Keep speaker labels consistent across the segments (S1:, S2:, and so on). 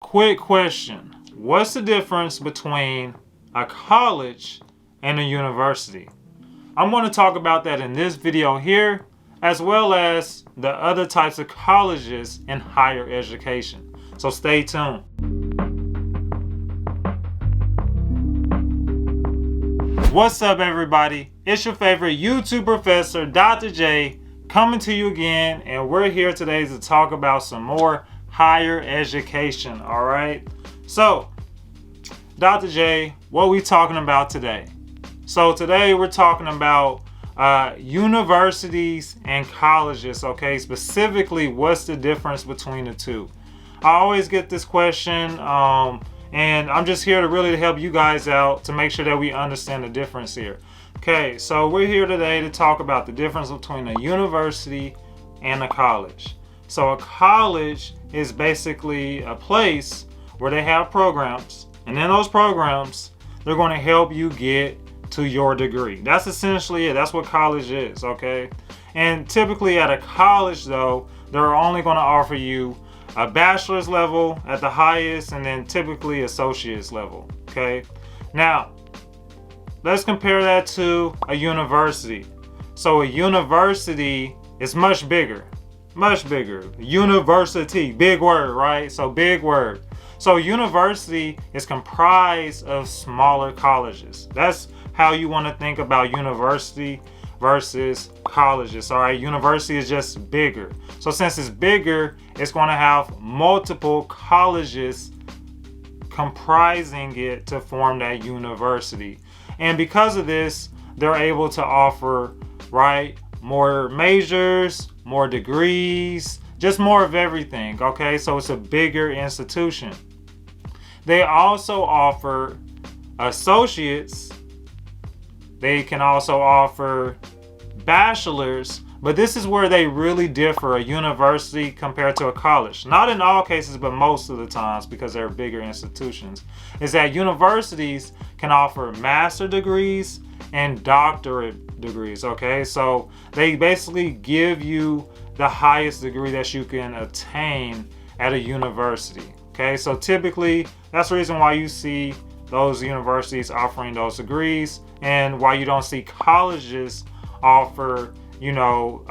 S1: quick question. What's the difference between a college and a university? I'm going to talk about that in this video here, as well as the other types of colleges in higher education. So stay tuned. What's up, everybody? It's your favorite YouTube professor, Dr. J, coming to you again, and we're here today to talk about some more higher education. All right, so Dr. J, what are we talking about today? So today we're talking about universities and colleges. Okay, specifically, what's the difference between the two? I always get this question, and I'm just here to really help you guys out to make sure that we understand the difference here. Okay, so we're here today to talk about the difference between a university and a college. So a college is basically a place where they have programs, and in those programs, they're going to help you get to your degree. That's essentially it. That's what college is, okay? And typically at a college, though, they're only going to offer you a bachelor's level at the highest, and then typically associate's level, okay? Now, let's compare that to a university. So a university is much bigger. University, big word, right? So big word. So university is comprised of smaller colleges. That's how you want to think about university versus colleges. All right, university is just bigger. So since it's bigger, it's going to have multiple colleges comprising it to form that university. And because of this, they're able to offer, right, more majors, more degrees, just more of everything. Okay, so it's a bigger institution. They also offer associates. They can also offer bachelors, but this is where they really differ, a university compared to a college. Not in all cases, but most of the times, because they're bigger institutions, is that universities can offer master degrees and doctorate degrees, okay? So they basically give you the highest degree that you can attain at a university, okay? So typically, that's the reason why you see those universities offering those degrees, and why you don't see colleges offer, you know,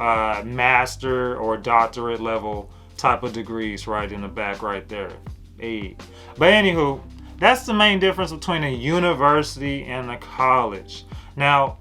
S1: master or doctorate level type of degrees right in the back right there. Hey. But anywho, that's the main difference between a university and a college. Now,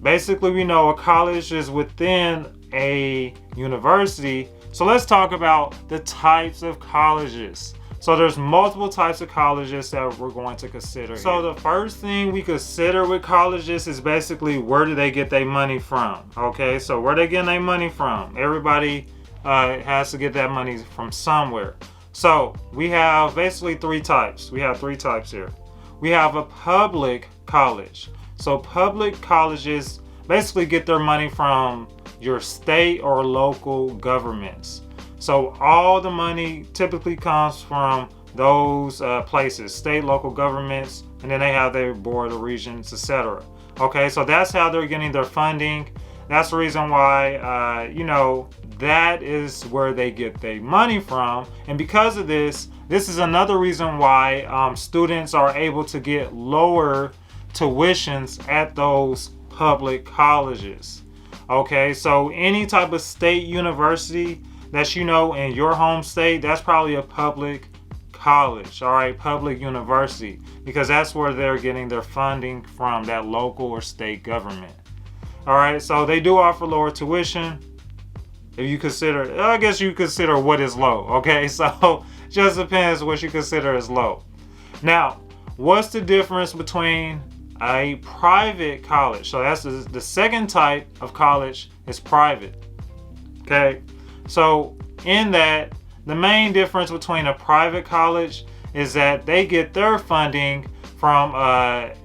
S1: basically, we know a college is within a university. So let's talk about the types of colleges. So there's multiple types of colleges that we're going to consider. So the first thing we consider with colleges is basically, where do they get their money from? Okay, so where they getting their money from? Everybody has to get that money from somewhere. So we have basically three types. We have three types here. We have a public college. So public colleges basically get their money from your state or local governments. So all the money typically comes from those places, state, local governments, and then they have their board of regents, etc. Okay, so that's how they're getting their funding. That's the reason why, you know, that is where they get their money from. And because of this, this is another reason why students are able to get lower tuitions at those public colleges. Okay, so any type of state university that you know in your home state, that's probably a public college, all right, public university, because that's where they're getting their funding from, that local or state government. All right, so they do offer lower tuition. If you consider, I guess you consider what is low, okay? So just depends what you consider as low. Now, what's the difference between a private college? So that's the second type of college is private, okay? So in that, the main difference between a private college is that they get their funding from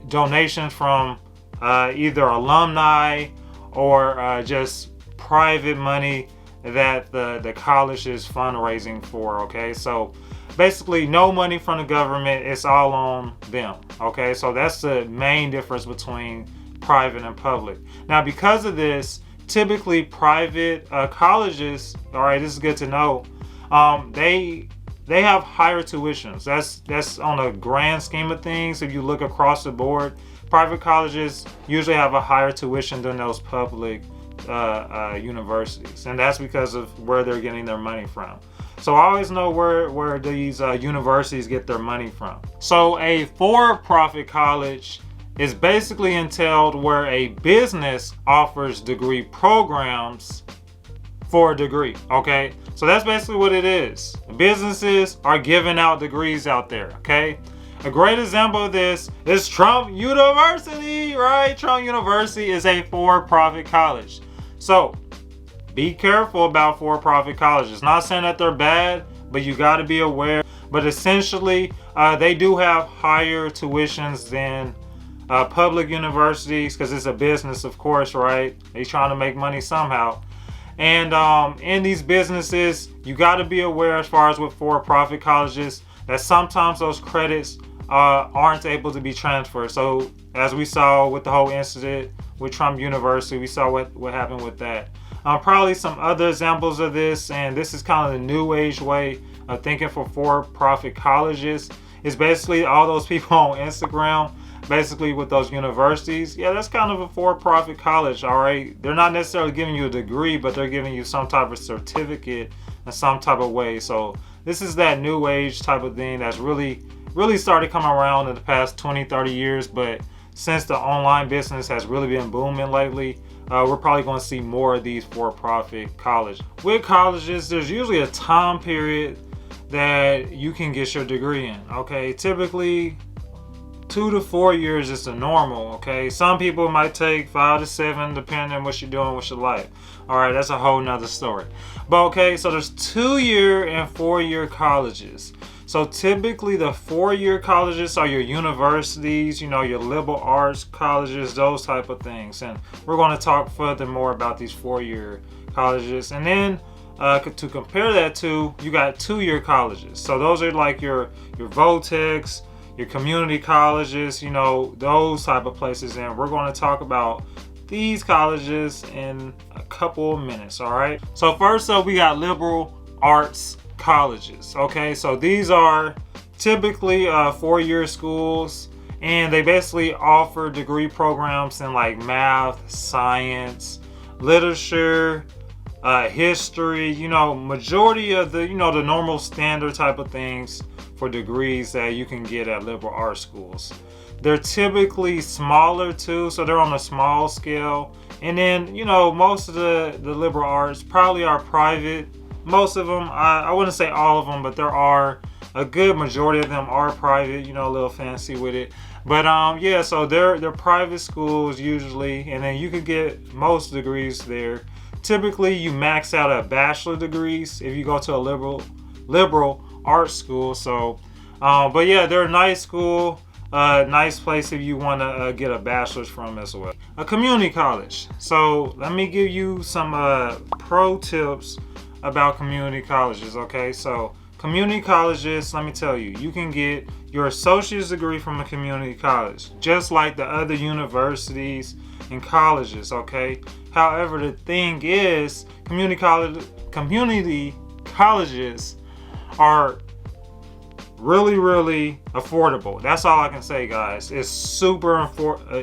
S1: donations from either alumni or just private money that the college is fundraising for, okay? So basically no money from the government, it's all on them, okay? So that's the main difference between private and public. Now, because of this, typically private colleges, all right, this is good to know, they they have higher tuitions. That's on a grand scheme of things. If you look across the board, private colleges usually have a higher tuition than those public universities, and that's because of where they're getting their money from. So always know where these universities get their money from. So a for-profit college is basically entailed where a business offers degree programs for a degree, okay? So that's basically what it is. Businesses are giving out degrees out there, okay? A great example of this is Trump University, right? Trump University is a for-profit college. So be careful about for-profit colleges. Not saying that they're bad, but you got to be aware. But essentially, they do have higher tuitions than public universities, because it's a business, of course, right? They're trying to make money somehow. And in these businesses, you got to be aware, as far as with for-profit colleges, that sometimes those credits aren't able to be transferred. So as we saw with the whole incident with Trump University, we saw what happened with that. Probably some other examples of this, and this is kind of the new age way of thinking for-profit colleges, is basically all those people on Instagram, basically with those universities. Yeah, that's kind of a for-profit college, all right? They're not necessarily giving you a degree, but they're giving you some type of certificate in some type of way. So this is that new age type of thing that's really started coming around in the past 20-30 years. But since the online business has really been booming lately, we're probably going to see more of these for-profit colleges. With colleges, there's usually a time period that you can get your degree in, okay? Typically 2 to 4 years is the normal, okay? Some people might take 5 to 7, depending on what you're doing with your life. All right, that's a whole nother story. But okay, so there's 2-year and 4-year colleges. So typically the 4-year colleges are your universities, you know, your liberal arts colleges, those type of things. And we're going to talk further more about these 4-year colleges. And then to compare that to, you got 2-year colleges. So those are like your VOTEX, your community colleges, you know, those type of places. And we're going to talk about these colleges in a couple of minutes, all right? So first up, we got liberal arts colleges, okay? So these are typically 4-year schools, and they basically offer degree programs in like math, science, literature, history, you know, majority of the, you know, the normal standard type of things for degrees that you can get at liberal arts schools. They're typically smaller too, so they're on a small scale. And then, you know, most of the liberal arts probably are private. Most of them, I wouldn't say all of them, but there are a good majority of them are private, you know, a little fancy with it. But yeah, so they're private schools usually, and then you could get most degrees there. Typically you max out at bachelor degrees if you go to a liberal arts school. So but yeah, they're a nice school, nice place if you want to get a bachelor's from as well. A community college. So let me give you some pro tips about community colleges, okay? So community colleges, let me tell you, you can get your associate's degree from a community college, just like the other universities and colleges, okay? However, the thing is, community colleges are really affordable. That's all I can say, guys. It's super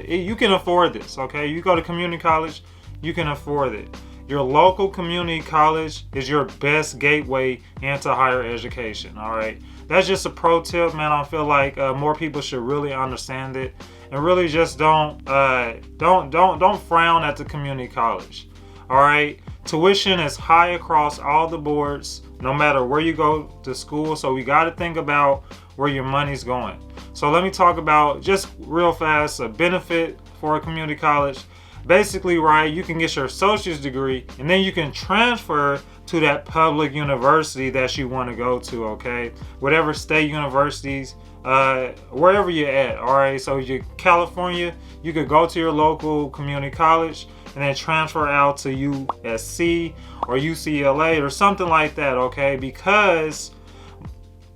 S1: you can afford this, okay? You go to community college, you can afford it. Your local community college is your best gateway into higher education, all right? That's just a pro tip, man. I feel like more people should really understand it, and really just don't frown at the community college, all right? Tuition is high across all the boards, no matter where you go to school. So we got to think about where your money's going. So let me talk about, just real fast, a benefit for a community college. Basically, right, you can get your associate's degree, and then you can transfer to that public university that you want to go to, okay? Whatever state universities, wherever you're at, all right? So if you're California, you could go to your local community college and then transfer out to USC or UCLA or something like that, okay? Because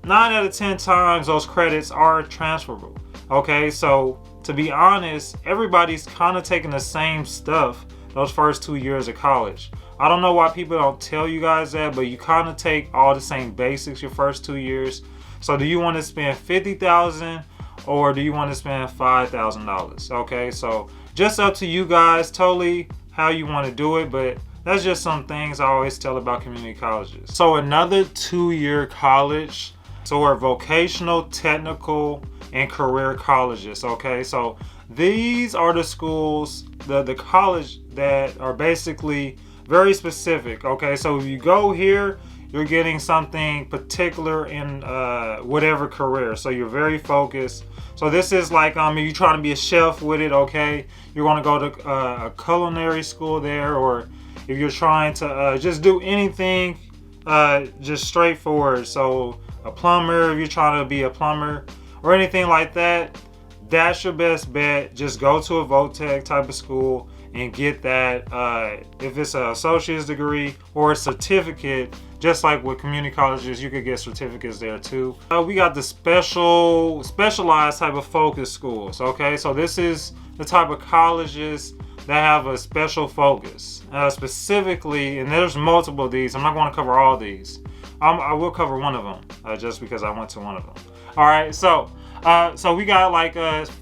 S1: 9 out of 10 times those credits are transferable, okay? So to be honest, everybody's kind of taking the same stuff those first 2 years of college, I don't know why people don't tell you guys that, but you kind of take all the same basics your first 2 years. So do you want to spend $50,000 or do you want to spend $5,000? Okay, so just up to you guys, totally how you want to do it, but that's just some things I always tell about community colleges. So another 2-year college, so are vocational, technical, and career colleges. Okay, so these are the schools, the college that are basically very specific. Okay, so if you go here, you're getting something particular in whatever career, so you're very focused. So this is like if you're trying to be a chef with it, okay, you're going to go to a culinary school there, or if you're trying to just do anything just straightforward, so a plumber, if you're trying to be a plumber or anything like that, that's your best bet. Just go to a VOTEC type of school and get that, if it's an associate's degree or a certificate. Just like with community colleges, you could get certificates there too. We got the specialized type of focus schools. Okay, so this is the type of colleges that have a special focus. Specifically, and there's multiple of these. I'm not going to cover all these. I will cover one of them just because I went to one of them. All right, so we got like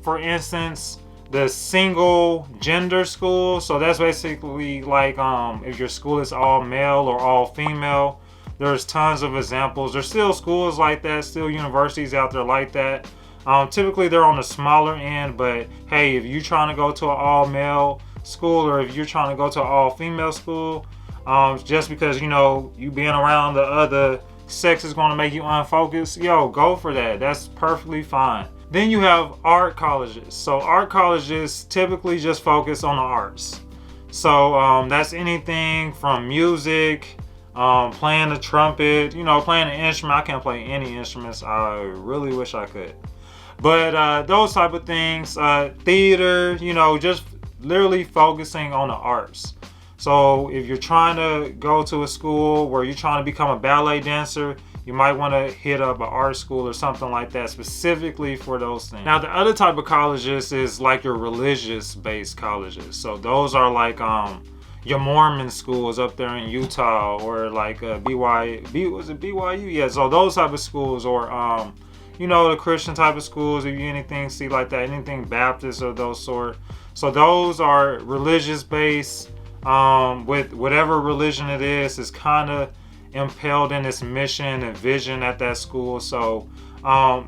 S1: for instance, the single gender school. So that's basically like if your school is all male or all female. There's tons of examples. There's still schools like that, still universities out there like that. Typically they're on the smaller end, but hey, if you're trying to go to an all male school or if you're trying to go to an all female school, just because you being around the other sex is going to make you unfocused, go for that. That's perfectly fine. Then you have art colleges. So art colleges typically just focus on the arts. So that's anything from music, playing the trumpet, playing an instrument. I can't play any instruments. I really wish I could. But those type of things, theater, just literally focusing on the arts. So if you're trying to go to a school where you're trying to become a ballet dancer, you might want to hit up an art school or something like that specifically for those things. Now the other type of colleges is like your religious based colleges. So those are like your Mormon schools up there in Utah, or like was it BYU? Yeah, so those type of schools, or the Christian type of schools, if you anything see like that, anything Baptist or those sort. So those are religious based, with whatever religion it is kind of impelled in its mission and vision at that school. So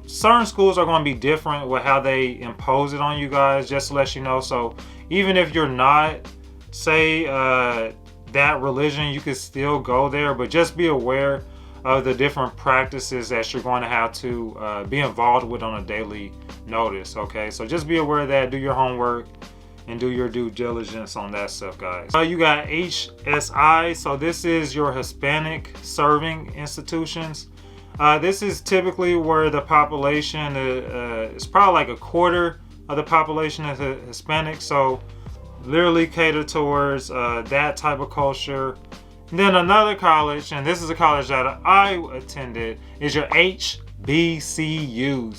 S1: certain schools are going to be different with how they impose it on you guys, just to let you know. So even if you're not, say, that religion, you could still go there, but just be aware of the different practices that you're going to have to be involved with on a daily notice. Okay, so just be aware of that. Do your homework and do your due diligence on that stuff, guys. You got HSI. So this is your Hispanic serving institutions. This is typically where the population is probably like a quarter of the population is Hispanic. So literally cater towards that type of culture. And then another college, and this is a college that I attended, is your HBCUs.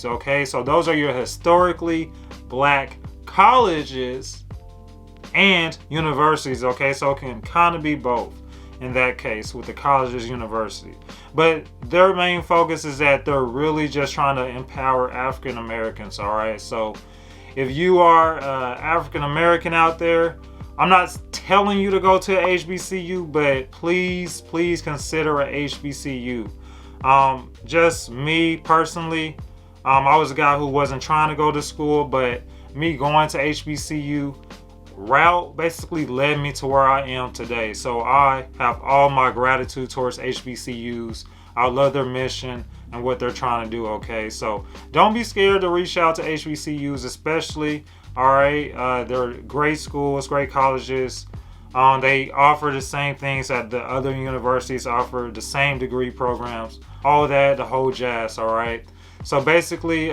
S1: Okay, so those are your historically black colleges and universities. Okay, so it can kind of be both in that case with the colleges, university, but their main focus is that they're really just trying to empower African Americans. All right, so if you are African American out there, I'm not telling you to go to a HBCU, but please consider a HBCU. Just me personally, I was a guy who wasn't trying to go to school, but me going to HBCU route basically led me to where I am today. So I have all my gratitude towards HBCUs. I love their mission and what they're trying to do. Okay, so don't be scared to reach out to HBCUs, especially. All right, they're great schools, great colleges. They offer the same things that the other universities offer, the same degree programs, all that, the whole jazz. All right, so basically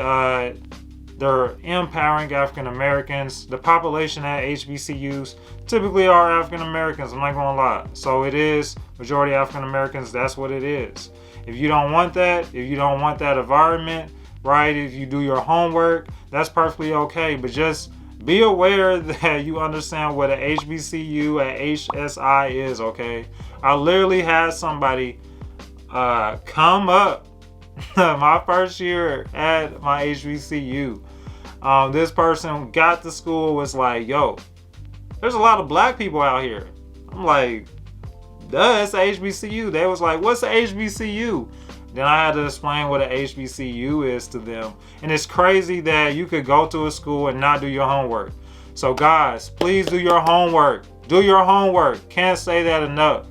S1: they're empowering African Americans. The population at HBCUs typically are African Americans, I'm not gonna lie. So it is majority African Americans. That's what it is. If you don't want that, if you don't want that environment, right, if you do your homework, that's perfectly okay. But just be aware that you understand what a HBCU and HSI is, okay? I literally had somebody come up my first year at my HBCU. This person got to school, was like, yo, there's a lot of black people out here. I'm like, duh, it's a HBCU. They was like, what's a HBCU? Then I had to explain what a HBCU is to them. And it's crazy that you could go to a school and not do your homework. So guys, please do your homework. Do your homework. Can't say that enough.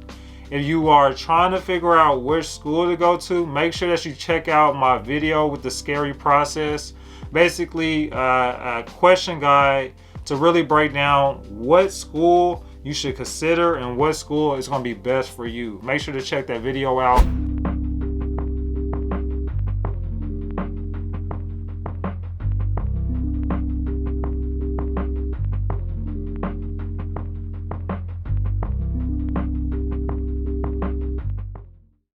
S1: If you are trying to figure out which school to go to, make sure that you check out my video with the scary process. Basically, a question guide to really break down what school you should consider and what school is going to be best for you. Make sure to check that video out.